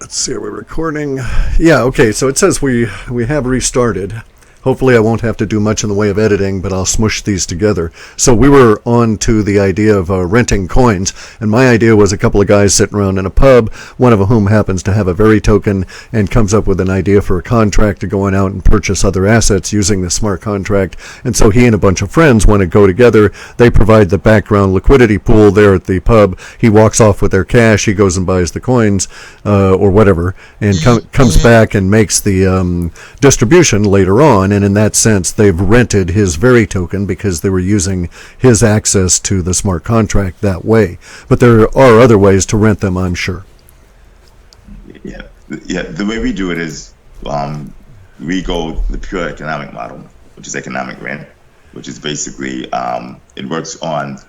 Let's see, are we recording? Yeah, okay, so it says we have restarted. Hopefully I won't have to do much in the way of editing, but I'll smush these together. So we were on to the idea of renting coins, and my idea was a couple of guys sitting around in a pub, one of whom happens to have a Veri token and comes up with an idea for a contract to going out and purchase other assets using the smart contract. And so he and a bunch of friends want to go together. They provide the background liquidity pool there at the pub. He walks off with their cash. He goes and buys the coins or whatever, and comes back and makes the distribution later on. And in that sense, they've rented his Veri token because they were using his access to the smart contract that way. But there are other ways to rent them, I'm sure. Yeah. The way we do it is we go the pure economic model, which is economic rent, which is basically it works on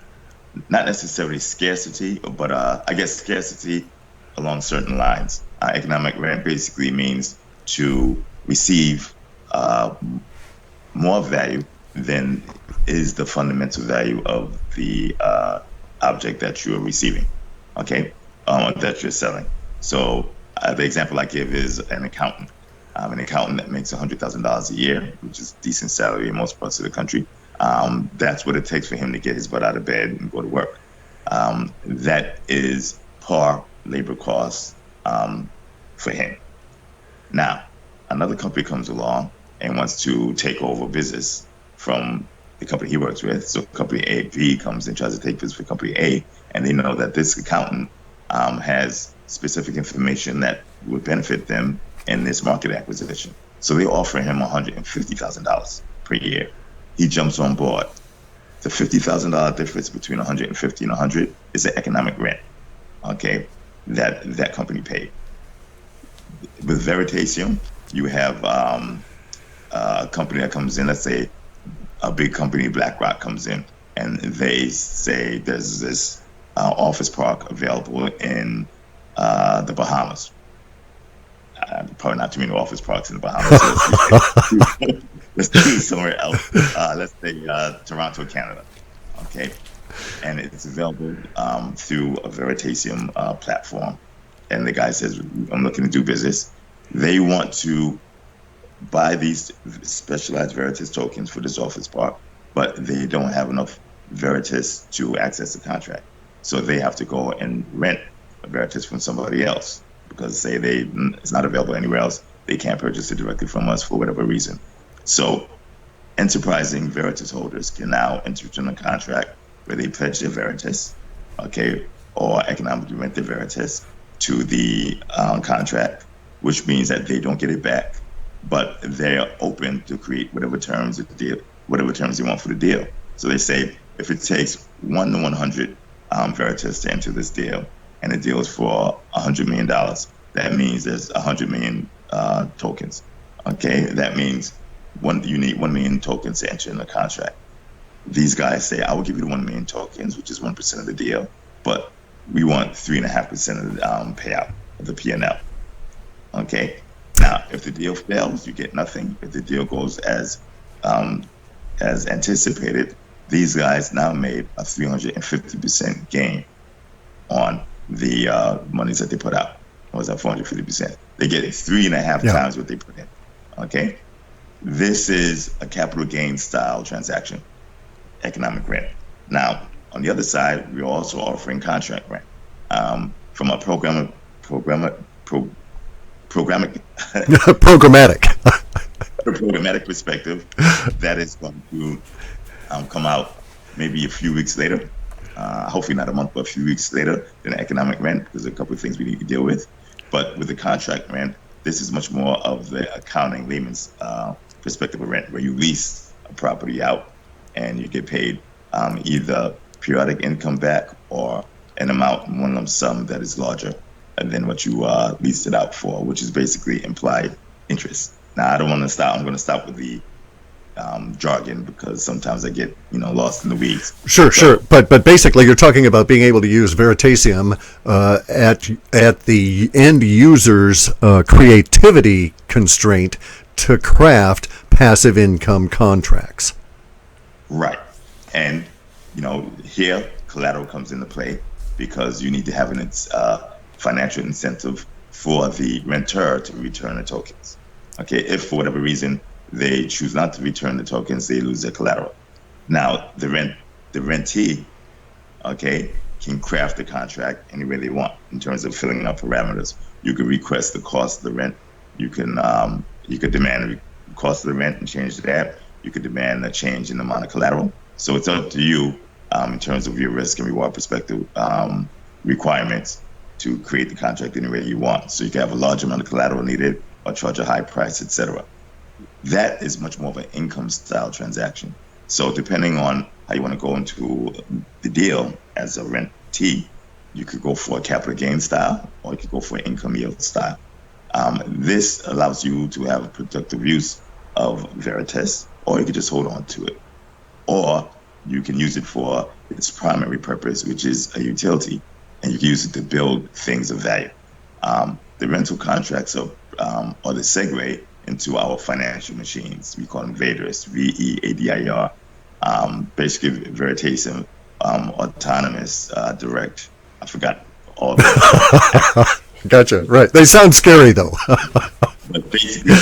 not necessarily scarcity, but I guess scarcity along certain lines. Economic rent basically means to receive more value than is the fundamental value of the object that you're receiving, okay, that you're selling. So the example I give is an accountant that makes $100,000 a year, which is a decent salary in most parts of the country. That's what it takes for him to get his butt out of bed and go to work. That is par labor costs for him. Now, another company comes along and wants to take over business from the company he works with. So company A, B comes and tries to take business for company A, and they know that this accountant has specific information that would benefit them in this market acquisition. So they offer him $150,000 per year. He jumps on board. The $50,000 difference between 150 and 100 is the economic rent, okay, that company paid. With Veritasium, you have a company that comes in, let's say a big company, BlackRock, comes in, and they say there's this office park available in the Bahamas. Probably not too many office parks in the Bahamas. Let's do it somewhere else. Let's say Toronto, Canada. Okay, and it's available through a Veritasium platform. And the guy says, "I'm looking to do business." They want to buy these specialized Veritas tokens for this office park, but they don't have enough Veritas to access the contract. So they have to go and rent a Veritas from somebody else because it's not available anywhere else. They can't purchase it directly from us for whatever reason. So enterprising Veritas holders can now enter into a contract where they pledge their Veritas, okay, or economically rent their Veritas to the contract, which means that they don't get it back, but they're open to create whatever terms they want for the deal. So they say if it takes 1 to 100 Veritas to enter this deal, and the deal is for $100 million, that means there's 100 million tokens. Okay, that means you need 1 million tokens to enter in the contract. These guys say, I will give you the 1 million tokens, which is 1% of the deal, but we want 3.5% of the payout of the P&L. Okay. Now, if the deal fails, you get nothing. If the deal goes as anticipated, these guys now made a 350% gain on the monies that they put out. What was that, 450%? They get 3.5 times what they put in. Okay. This is a capital gain style transaction, economic rent. Now, on the other side, we're also offering contract rent from a programmatic programmatic perspective. That is going to come out maybe a few weeks later, hopefully not a month, but a few weeks later than economic rent, because there's a couple of things we need to deal with. But with the contract rent, this is much more of the accounting layman's perspective of rent, where you lease a property out and you get paid either periodic income back or an amount, one lump sum that is larger than what you leased it out for, which is basically implied interest. Now, I don't want to stop. I'm going to stop with the jargon because sometimes I get lost in the weeds. Sure. But basically, you're talking about being able to use Veritasium at the end user's creativity constraint to craft passive income contracts. Right, and here collateral comes into play because you need to have an financial incentive for the renter to return the tokens. Okay, if for whatever reason they choose not to return the tokens, they lose their collateral. Now, the rentee, okay, can craft the contract any way they want in terms of filling out parameters. You could request the cost of the rent. You could demand the cost of the rent and change that. You could demand a change in the amount of collateral. So it's up to you in terms of your risk and reward perspective requirements to create the contract any way you want. So you can have a large amount of collateral needed or charge a high price, etc. That is much more of an income style transaction. So depending on how you want to go into the deal as a rentee, you could go for a capital gain style or you could go for an income yield style. This allows you to have a productive use of Veritas, or you could just hold on to it. Or you can use it for its primary purpose, which is a utility, and you can use it to build things of value. The rental contracts are the segue into our financial machines. We call them Vaders, VEADIR, basically Veritasium, autonomous, direct. I forgot all that. Gotcha. Right. They sound scary, though. But basically,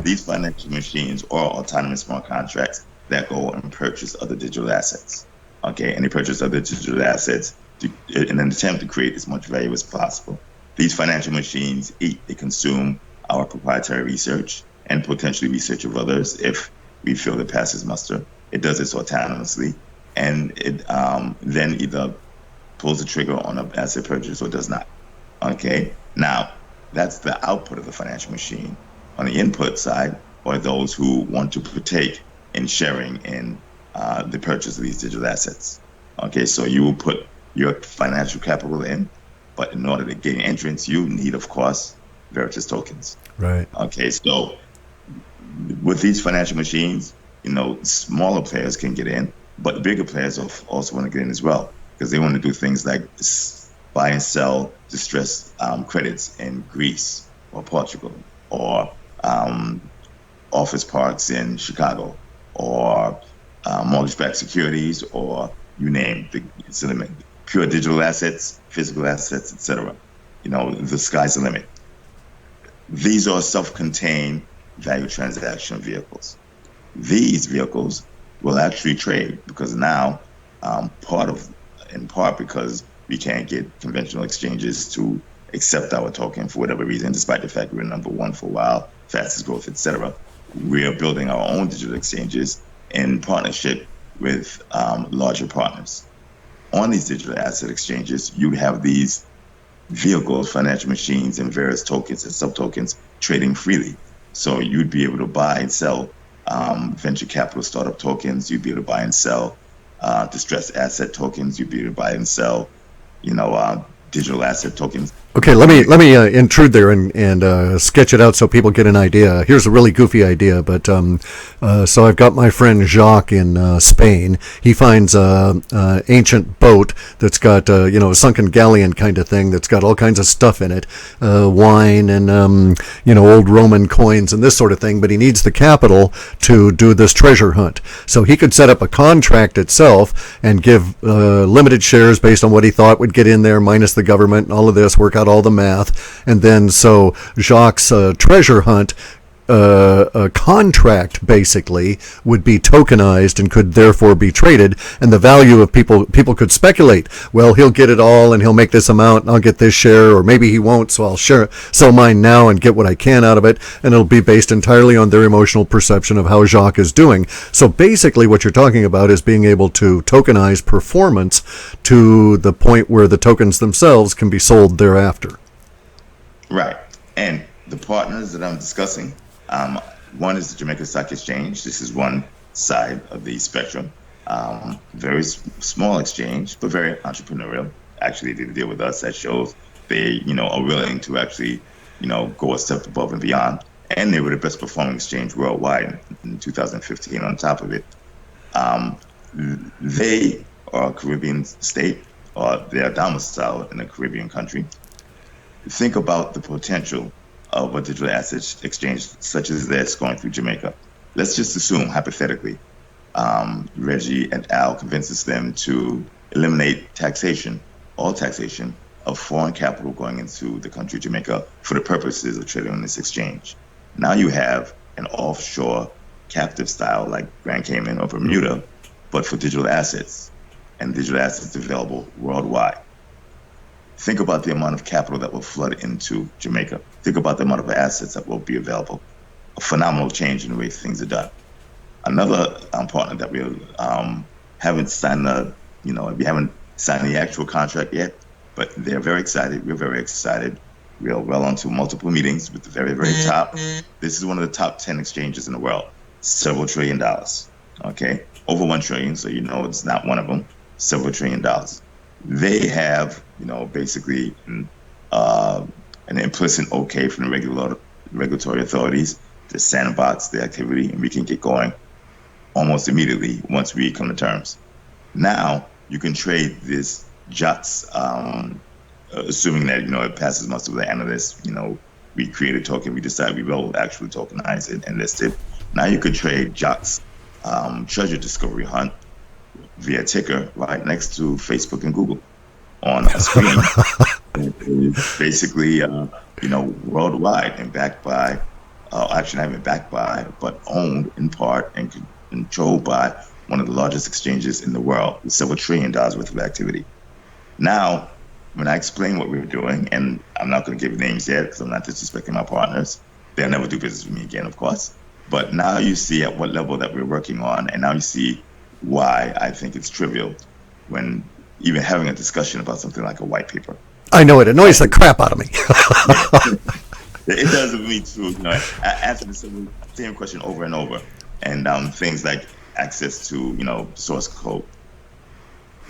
these financial machines are autonomous smart contracts that go and purchase other digital assets. Okay, and they purchase other digital assets in an attempt to create as much value as possible. These financial machines eat, they consume our proprietary research and potentially research of others if we feel it passes muster. It does this autonomously, and it then either pulls the trigger on an asset purchase or does not. Okay, now that's the output of the financial machine. On the input side are those who want to partake in sharing in the purchase of these digital assets. Okay, so you will put your financial capital in, but in order to gain entrance, you need, of course, Veritas tokens. Right. Okay, so with these financial machines, smaller players can get in, but bigger players also want to get in as well, because they want to do things like buy and sell distressed credits in Greece or Portugal, or office parks in Chicago, or mortgage-backed securities, or you name it's the limit. Pure digital assets, physical assets, etc. The sky's the limit. These are self-contained value transaction vehicles. These vehicles will actually trade because now, in part because we can't get conventional exchanges to accept our token for whatever reason, despite the fact we're number one for a while, fastest growth, etc. We are building our own digital exchanges in partnership with larger partners. On these digital asset exchanges, you have these vehicles, financial machines, and various tokens and sub-tokens trading freely. So you'd be able to buy and sell venture capital startup tokens. You'd be able to buy and sell distressed asset tokens. You'd be able to buy and sell, digital asset tokens. Okay, let me intrude there and sketch it out so people get an idea. Here's a really goofy idea, but so I've got my friend Jacques in Spain. He finds an ancient boat that's got a sunken galleon kind of thing that's got all kinds of stuff in it, wine and old Roman coins and this sort of thing. But he needs the capital to do this treasure hunt. So he could set up a contract itself and give limited shares based on what he thought would get in there, minus the government and all of this. Work out all the math, and then so Jacques' treasure hunt contract basically would be tokenized and could therefore be traded, and the value of people could speculate, well, he'll get it all and he'll make this amount and I'll get this share, or maybe he won't, so I'll sell mine now and get what I can out of it, and it'll be based entirely on their emotional perception of how Jacques is doing. So basically what you're talking about is being able to tokenize performance to the point where the tokens themselves can be sold thereafter. Right. And the partners that I'm discussing, one is the Jamaica Stock Exchange. This is one side of the spectrum. Very small exchange, but very entrepreneurial. Actually, they deal with us. That shows they, are willing to actually, go a step above and beyond. And they were the best performing exchange worldwide in 2015 on top of it. They are a Caribbean state, or they are domiciled in a Caribbean country. Think about the potential of a digital asset exchange such as this going through Jamaica. Let's just assume, hypothetically, Reggie and Al convinces them to eliminate all taxation of foreign capital going into the country of Jamaica for the purposes of trading on this exchange. Now you have an offshore captive style like Grand Cayman or Bermuda, but for digital assets, and digital assets available worldwide. Think about the amount of capital that will flood into Jamaica. Think about the amount of assets that will be available. A phenomenal change in the way things are done. Another partner that we haven't signed we haven't signed the actual contract yet, but they're very excited. We're very excited. We are well onto multiple meetings with the very, very top. This is one of the top 10 exchanges in the world. Several $1 trillion. Okay, over 1 trillion. So it's not one of them. Several $1 trillion. They have basically an implicit okay from the regulatory authorities to sandbox the activity, and we can get going almost immediately once we come to terms. Now you can trade this JOTS, assuming that it passes muster with the analysts. We create a token, we decide we will actually tokenize it and list it. Now you could trade JOTS treasure discovery hunt via ticker right next to Facebook and Google on a screen. Basically, worldwide and backed by, actually not even backed by, but owned in part and controlled by one of the largest exchanges in the world with several $1 trillion worth of activity. Now, when I explain what we're doing, and I'm not going to give names yet because I'm not disrespecting my partners, they'll never do business with me again, of course. But now you see at what level that we're working on, and now you see why I think it's trivial when even having a discussion about something like a white paper. I know it annoys the crap out of me. It does with me too. I answer the same question over and over, and things like access to source code.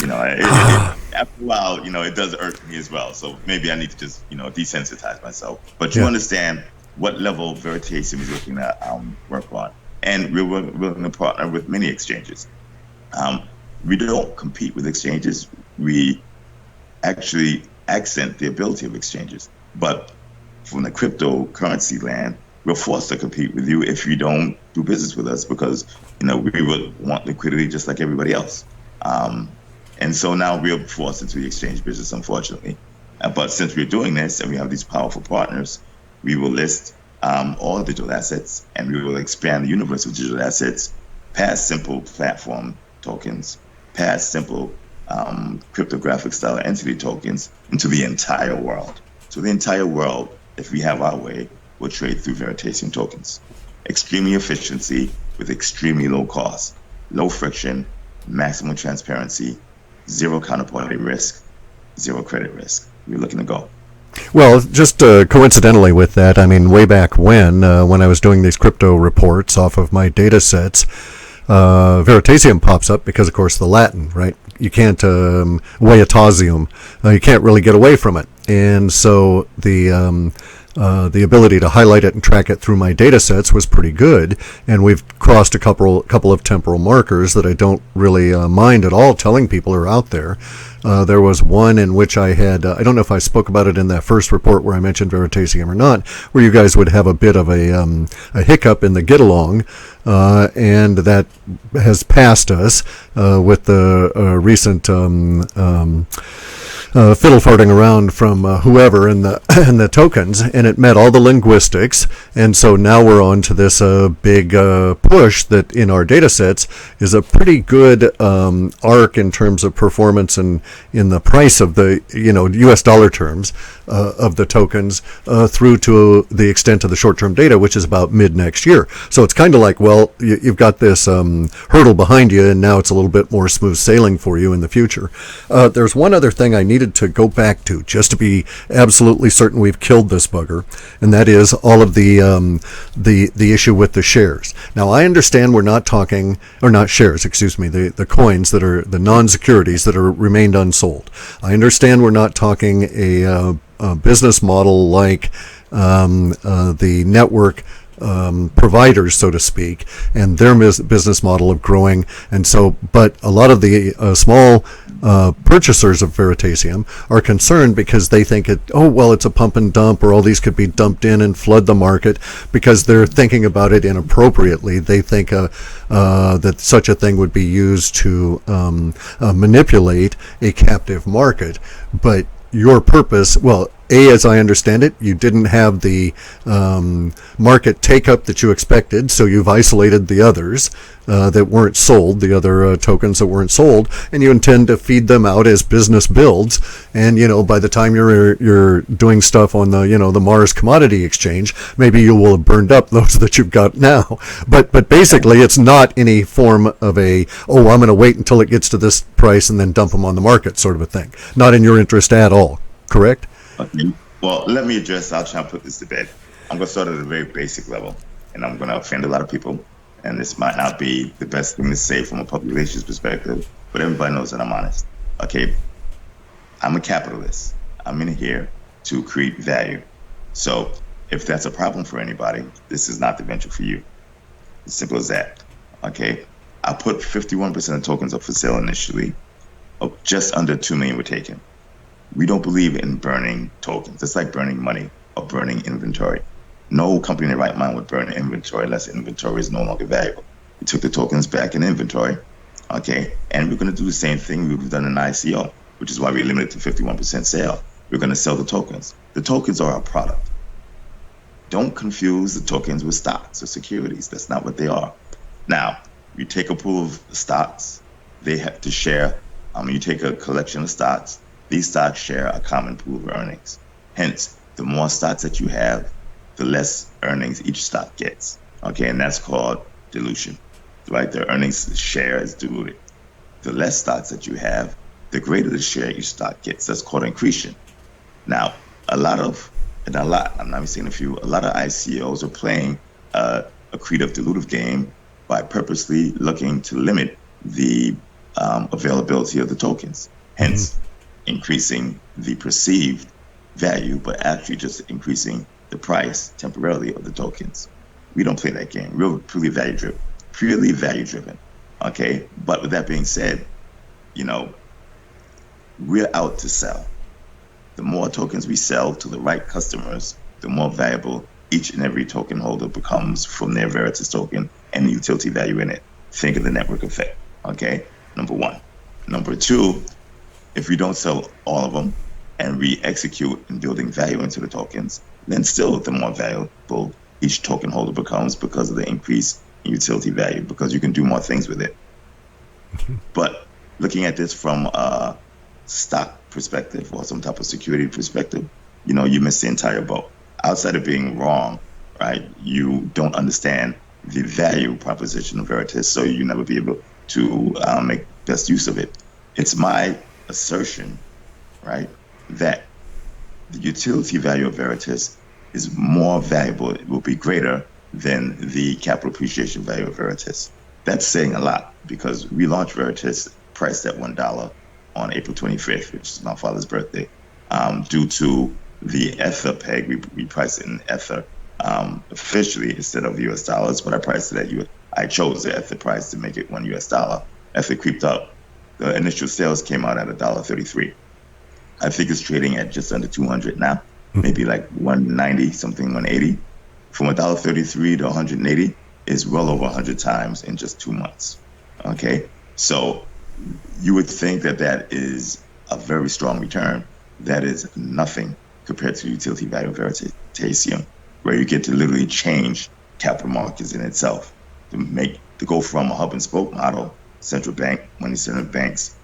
After a while, it does irk me as well. So maybe I need to just desensitize myself. But you understand what level Veritasium is looking at work on, and we're willing to partner with many exchanges. We don't compete with exchanges. We actually accent the ability of exchanges. But from the cryptocurrency land, we're forced to compete with you if you don't do business with us because, we would want liquidity just like everybody else. And so now we're forced into the exchange business, unfortunately. But since we're doing this and we have these powerful partners, we will list all digital assets, and we will expand the universe of digital assets past simple platform tokens, past simple cryptographic style entity tokens into the entire world. So the entire world, if we have our way, will trade through Veritasium tokens. Extremely efficiency with extremely low cost, low friction, maximum transparency, zero counterparty risk, zero credit risk. We're looking to go. Well, just coincidentally with that, way back when I was doing these crypto reports off of my data sets, Veritasium pops up because, of course, the Latin, right? You can't, Veritasium, you can't really get away from it. And so the ability to highlight it and track it through my data sets was pretty good. And we've crossed a couple of temporal markers that I don't really mind at all telling people are out there. There was one in which I had, I don't know if I spoke about it in that first report where I mentioned Veritasium or not, where you guys would have a bit of a hiccup in the get along, and that has passed us with the recent fiddle farting around from whoever in the tokens, and it met all the linguistics, and so now we're on to this big push that in our data sets is a pretty good arc in terms of performance and in the price of the US dollar terms of the tokens through to the extent of the short-term data, which is about mid next year. So it's kind of like, well, you've got this hurdle behind you, and now it's a little bit more smooth sailing for you in the future. There's one other thing I needed to go back to just to be absolutely certain we've killed this bugger, and that is all of the issue with the shares. Now I understand we're not talking, or not shares, excuse me, the coins that are the non-securities that are remained unsold. I understand we're not talking a business model like the network providers, so to speak, and their business model of growing. And so, but a lot of the small purchasers of Veritasium are concerned because they think it's a pump and dump, or all these could be dumped in and flood the market, because they're thinking about it inappropriately. They think that such a thing would be used to manipulate a captive market. But your purpose, well, as I understand it, you didn't have the market take-up that you expected, so you've isolated the others that weren't sold, the other tokens that weren't sold, and you intend to feed them out as business builds. And by the time you're doing stuff on the Mars Commodity Exchange, maybe you will have burned up those that you've got now. But basically, it's not any form of I'm going to wait until it gets to this price and then dump them on the market sort of a thing. Not in your interest at all. Correct? Okay. Well, let me address. I'll try and put this to bed. I'm going to start at a very basic level, and I'm going to offend a lot of people. And this might not be the best thing to say from a public relations perspective, but everybody knows that I'm honest. Okay, I'm a capitalist. I'm in here to create value. So if that's a problem for anybody, this is not the venture for you. As simple as that. Okay, I put 51% of tokens up for sale initially. Just under 2 million were taken. We don't believe in burning tokens. It's like burning money or burning inventory. No company in their right mind would burn inventory unless inventory is no longer valuable. We took the tokens back in inventory, okay? And we're going to do the same thing we've done in ICO, which is why we limited to 51% sale. We're going to sell the tokens. The tokens are our product. Don't confuse the tokens with stocks or securities. That's not what they are. Now, you take a pool of stocks, they have to share. You take a collection of stocks, these stocks share a common pool of earnings. Hence, the more stocks that you have, the less earnings each stock gets. Okay, and that's called dilution, right? The earnings share is diluted. The less stocks that you have, the greater the share each stock gets. That's called accretion. Now, a lot of ICOs are playing accretive dilutive game by purposely looking to limit the availability of the tokens, hence increasing the perceived value, but actually just increasing the price temporarily of the tokens. We don't play that game. We're purely value driven. Okay, but with that being said, we're out to sell. The more tokens we sell to the right customers, the more valuable each and every token holder becomes from their Veritas token and the utility value in it. Think of the network effect. Okay, number one. Number two, if we don't sell all of them and we execute in building value into the tokens, then still the more valuable each token holder becomes because of the increase in utility value, because you can do more things with it. But looking at this from a stock perspective or some type of security perspective, you miss the entire boat. Outside of being wrong, right, you don't understand the value proposition of Veritas, so you never be able to make best use of it. It's my assertion, right, that the utility value of Veritas is more valuable, it will be greater than the capital appreciation value of Veritas. That's saying a lot, because we launched Veritas priced at $1 on April 25th, which is my father's birthday. Due to the Ether peg, we priced it in Ether officially instead of US dollars, but I priced it at I chose the Ether price to make it $1. Ether creeped up. The initial sales came out at $1.33. I think it's trading at just under 200 now, maybe like 190, something 180. From $1.33 to 180 is well over 100 times in just 2 months. Okay, so you would think that is a very strong return. That is nothing compared to the utility value of Veritasium, where you get to literally change capital markets in itself to go from a hub and spoke model, central bank, money center banks,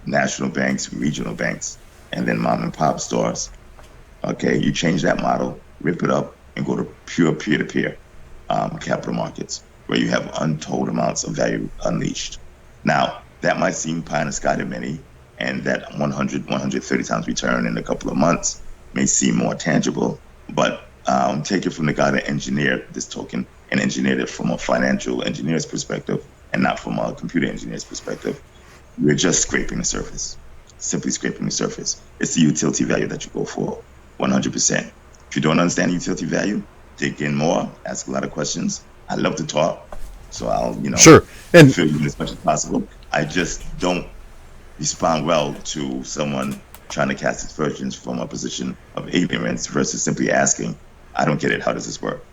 national banks, regional banks, and then mom and pop stores. Okay, you change that model, rip it up, and go to pure peer-to-peer capital markets, where you have untold amounts of value unleashed. Now, that might seem pie in the sky to many, and that 130 times return in a couple of months may seem more tangible, but take it from the guy that engineered this token and engineered it from a financial engineer's perspective and not from a computer engineer's perspective. We're just scraping the surface, simply scraping the surface. It's the utility value that you go for, 100%. If you don't understand utility value, dig in more, ask a lot of questions. I love to talk, so I'll, sure, and fill you in as much as possible. I just don't respond well to someone trying to cast aspersions from a position of ignorance versus simply asking, I don't get it, how does this work?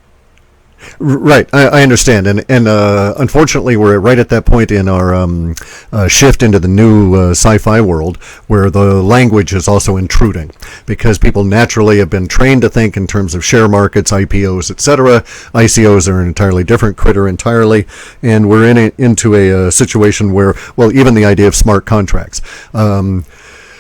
Right, I understand, and unfortunately, we're right at that point in our shift into the new sci-fi world, where the language is also intruding, because people naturally have been trained to think in terms of share markets, IPOs, etc. ICOs are an entirely different critter entirely, and we're into a situation where, well, even the idea of smart contracts.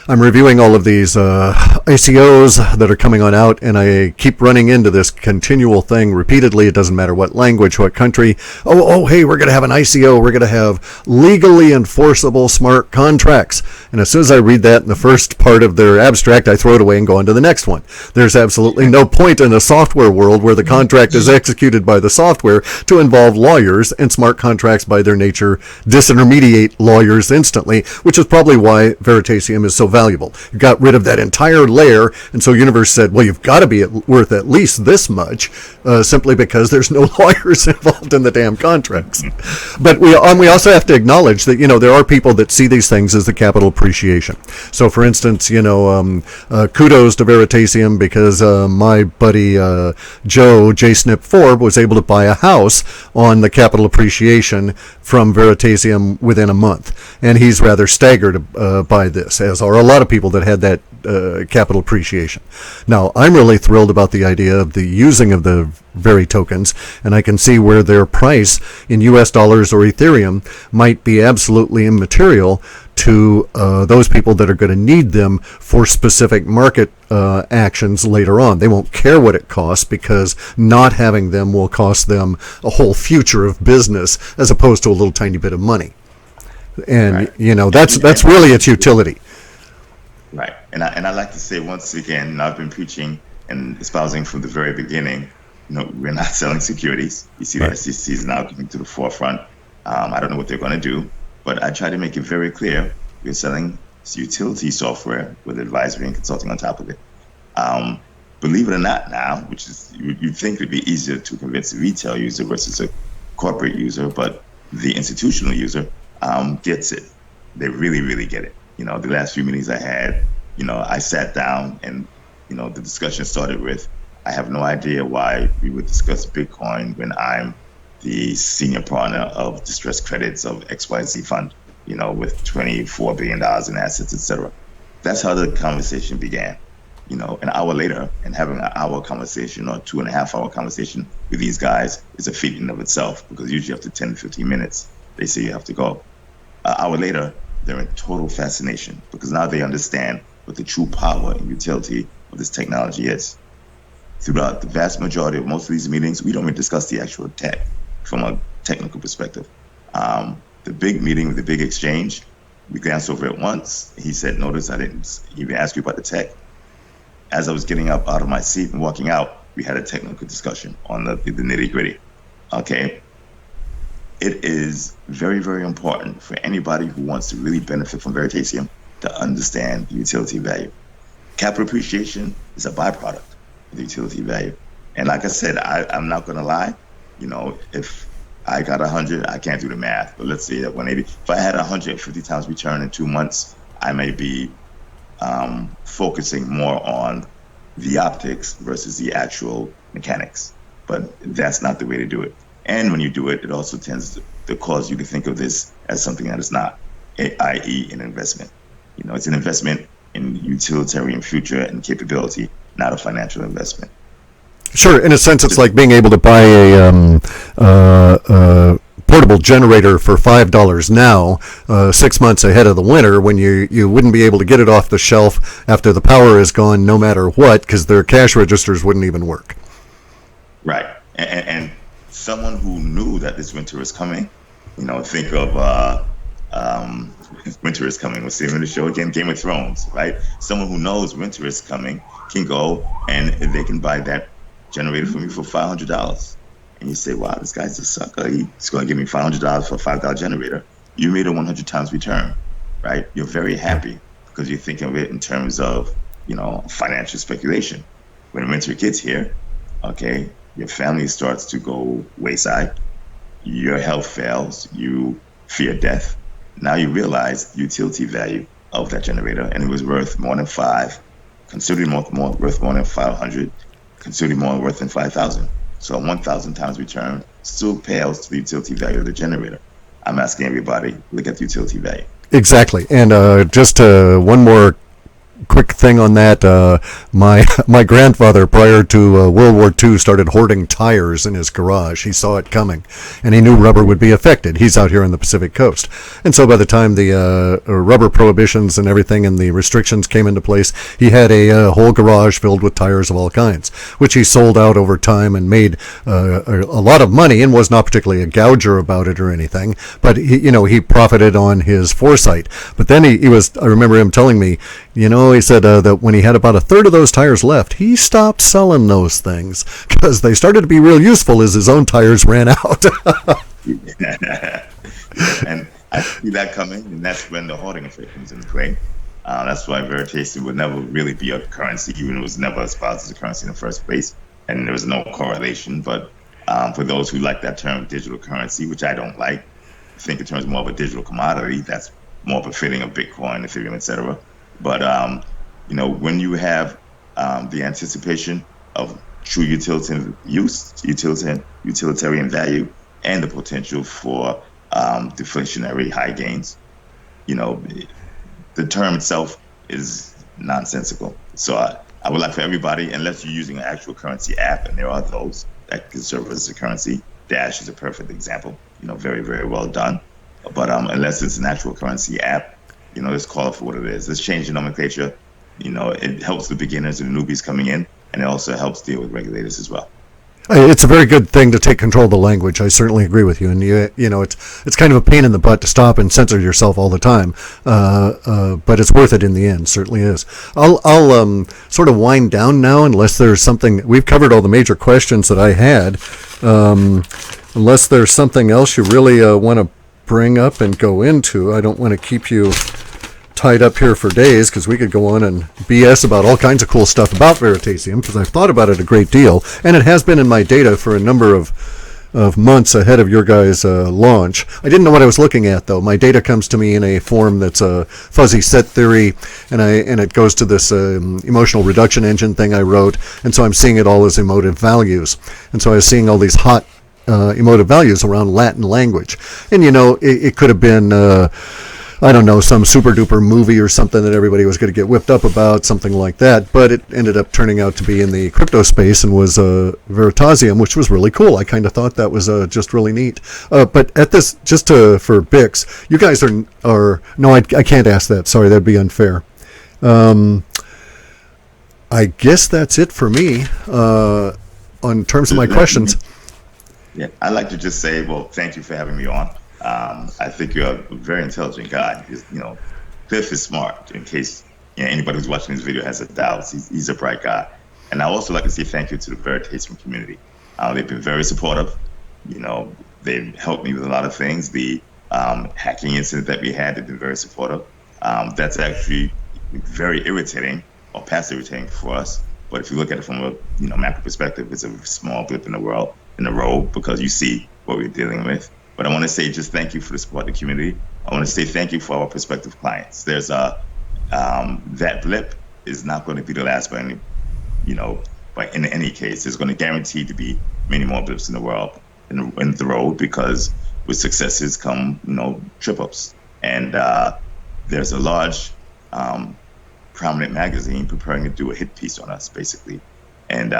I'm reviewing all of these ICOs that are coming on out, and I keep running into this continual thing repeatedly. It doesn't matter what language, what country. Hey, we're going to have an ICO. We're going to have legally enforceable smart contracts. And as soon as I read that in the first part of their abstract, I throw it away and go on to the next one. There's absolutely no point in a software world where the contract is executed by the software to involve lawyers, and smart contracts by their nature disintermediate lawyers instantly, which is probably why Veritasium is so valuable. You got rid of that entire layer, and so Universe said, well, you've got to be worth at least this much, simply because there's no lawyers involved in the damn contracts. But we also have to acknowledge that, there are people that see these things as the capital appreciation. So, for instance, kudos to Veritasium, because my buddy J Snip Forb was able to buy a house on the capital appreciation from Veritasium within a month, and he's rather staggered by this, as are a lot of people that had that capital appreciation. Now, I'm really thrilled about the idea of the using of the Veri tokens, and I can see where their price in US dollars or Ethereum might be absolutely immaterial to those people that are going to need them for specific market actions later on. They won't care what it costs, because not having them will cost them a whole future of business as opposed to a little tiny bit of money. And right. That's really its utility. Right, and I like to say once again, I've been preaching and espousing from the very beginning. We're not selling securities. You see, right. The SEC is now coming to the forefront. I don't know what they're going to do, but I try to make it very clear we're selling utility software with advisory and consulting on top of it. Believe it or not, now, which is you'd think it'd be easier to convince a retail user versus a corporate user, but the institutional user gets it. They really, really get it. The last few meetings I had, I sat down and, the discussion started with, I have no idea why we would discuss Bitcoin when I'm the senior partner of distressed credits of XYZ fund, with $24 billion in assets, etc. That's how the conversation began. An hour later, and having an hour conversation or 2.5 hour conversation with these guys is a feat in of itself, because usually after 10 to 15 minutes, they say you have to go. An hour later, they're in total fascination, because now they understand what the true power and utility of this technology is. Throughout the vast majority of most of these meetings, we don't even discuss the actual tech from a technical perspective. The big meeting with the big exchange, we glanced over it once. He said, notice I didn't even ask you about the tech. As I was getting up out of my seat and walking out, we had a technical discussion on the nitty gritty. Okay. It is very, very important for anybody who wants to really benefit from Veritasium to understand the utility value. Capital appreciation is a byproduct of the utility value. And like I said, I'm not going to lie. If I got 100, I can't do the math, but let's say that 180. If I had 150 times return in 2 months, I may be focusing more on the optics versus the actual mechanics. But that's not the way to do it. And when you do it, it also tends to cause you to think of this as something that is not, i.e. an investment. It's an investment in utilitarian future and capability, not a financial investment. Sure, in a sense, it's like being able to buy a portable generator for $5 now, 6 months ahead of the winter, when you wouldn't be able to get it off the shelf after the power is gone, no matter what, because their cash registers wouldn't even work. Right, and someone who knew that this winter is coming, think of winter is coming. We'll see him in the show again, Game of Thrones, right? Someone who knows winter is coming can go and they can buy that generator for me for $500. And you say, wow, this guy's a sucker. He's going to give me $500 for a $5 generator. You made a 100 times return, right? You're very happy because you're thinking of it in terms of, financial speculation. When winter gets here, okay, your family starts to go wayside. Your health fails. You fear death. Now you realize the utility value of that generator, and it was worth more than 5, considerably more worth more than 500, considerably more worth than 5,000. So a 1,000 times return still pales to the utility value of the generator. I'm asking everybody, look at the utility value. Exactly. And just one more quick thing on that. My grandfather, prior to World War II, started hoarding tires in his garage. He saw it coming, and he knew rubber would be affected. He's out here on the Pacific Coast, and so by the time the rubber prohibitions and everything and the restrictions came into place, he had a whole garage filled with tires of all kinds, which he sold out over time and made a lot of money, and was not particularly a gouger about it or anything. But he profited on his foresight. But then he was. I remember him telling me, he said that when he had about a third of those tires left, he stopped selling those things because they started to be real useful as his own tires ran out. And I see that coming, and that's when the hoarding effect comes into play. That's why Veritasium would never really be a currency, even it was never espoused as a currency in the first place, and there was no correlation. But for those who like that term digital currency, which I don't like, I think in terms more of a digital commodity, that's more befitting of Bitcoin, Ethereum, etc. But when you have the anticipation of true utilitarian use, utilitarian value, and the potential for deflationary high gains, the term itself is nonsensical. So I would like for everybody, unless you're using an actual currency app, and there are those that can serve as a currency. Dash is a perfect example. Very, very well done. But unless it's an actual currency app, let's call it for what it is. Let's change the nomenclature. It helps the beginners and the newbies coming in, and it also helps deal with regulators as well. It's a very good thing to take control of the language. I certainly agree with you. And it's kind of a pain in the butt to stop and censor yourself all the time, but it's worth it in the end. Certainly is. I'll sort of wind down now, unless there's something. We've covered all the major questions that I had. Unless there's something else you really want to bring up and go into, I don't want to keep you tied up here for days, because we could go on and BS about all kinds of cool stuff about Veritasium, because I've thought about it a great deal, and it has been in my data for a number of months ahead of your guys' launch. I didn't know what I was looking at, though. My data comes to me in a form that's a fuzzy set theory, and it goes to this emotional reduction engine thing I wrote, and so I'm seeing it all as emotive values. And so I was seeing all these hot emotive values around Latin language. And, it could have been, I don't know, some super duper movie or something that everybody was going to get whipped up about, something like that. But it ended up turning out to be in the crypto space and was Veritasium, which was really cool. I kind of thought that was just really neat. But at this, just for Bix, you guys are no, I can't ask that. Sorry, that'd be unfair. I guess that's it for me on terms of my questions. Yeah, I'd like to just say, well, thank you for having me on. I think you're a very intelligent guy. Cliff is smart. In case anybody who's watching this video has a doubt, he's a bright guy. And I also like to say thank you to the Veritasium community. They've been very supportive. They've helped me with a lot of things. The hacking incident that we had, they've been very supportive. That's actually very irritating, or past irritating for us. But if you look at it from a macro perspective, it's a small blip in the road, because you see what we're dealing with. But I want to say just thank you for the support of the community. I want to say thank you for our prospective clients. There's that blip is not going to be the last by any, but in any case, there's going to guarantee to be many more blips in the world in the road, because with successes come trip ups. And there's a large prominent magazine preparing to do a hit piece on us, basically. And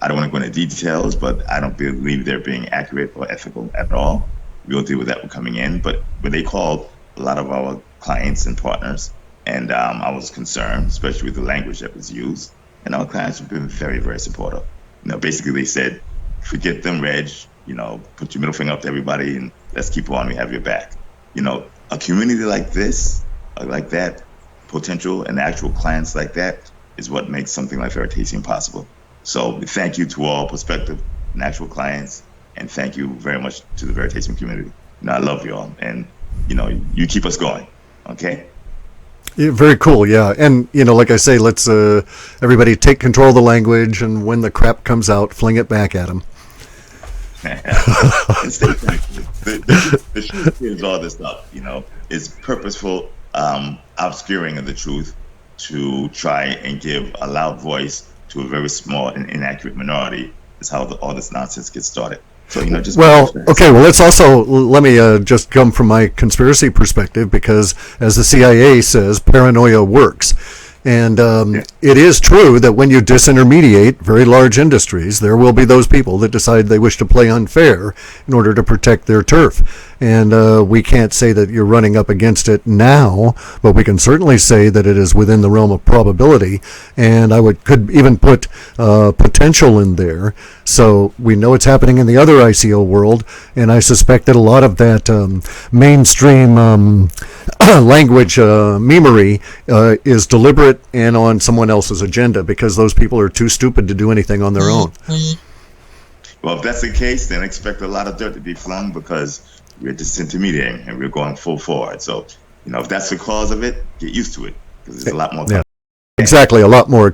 I don't want to go into details, but I don't believe they're being accurate or ethical at all. We'll deal with that when coming in. But they called a lot of our clients and partners, and I was concerned, especially with the language that was used. And our clients have been very, very supportive. Basically they said, forget them, Reg. Put your middle finger up to everybody, and let's keep on. We have your back. A community like this, like that, potential and actual clients like that, is what makes something like Veritasium possible. So thank you to all prospective and actual clients, and thank you very much to the Veritasium community. I love you all, and you keep us going, okay? Yeah, very cool, yeah. And like I say, let's everybody take control of the language, and when the crap comes out, fling it back at them. And stay thankful. The truth is all this stuff, is purposeful obscuring of the truth to try and give a loud voice to a very small and inaccurate minority is how all this nonsense gets started. So, you know, just well, okay. Well, let's also let me just come from my conspiracy perspective, because as the CIA says, paranoia works. And it is true that when you disintermediate very large industries, there will be those people that decide they wish to play unfair in order to protect their turf. And we can't say that you're running up against it now, but we can certainly say that it is within the realm of probability. And could even put potential in there. So we know it's happening in the other ICO world, and I suspect that a lot of that mainstream language memery is deliberate and on someone else's agenda, because those people are too stupid to do anything on their own. Well, if that's the case, then expect a lot of dirt to be flung, because we're disintermediating and we're going full forward. So, you know, if that's the cause of it, get used to it, because there's a lot more. Yeah, exactly. A lot more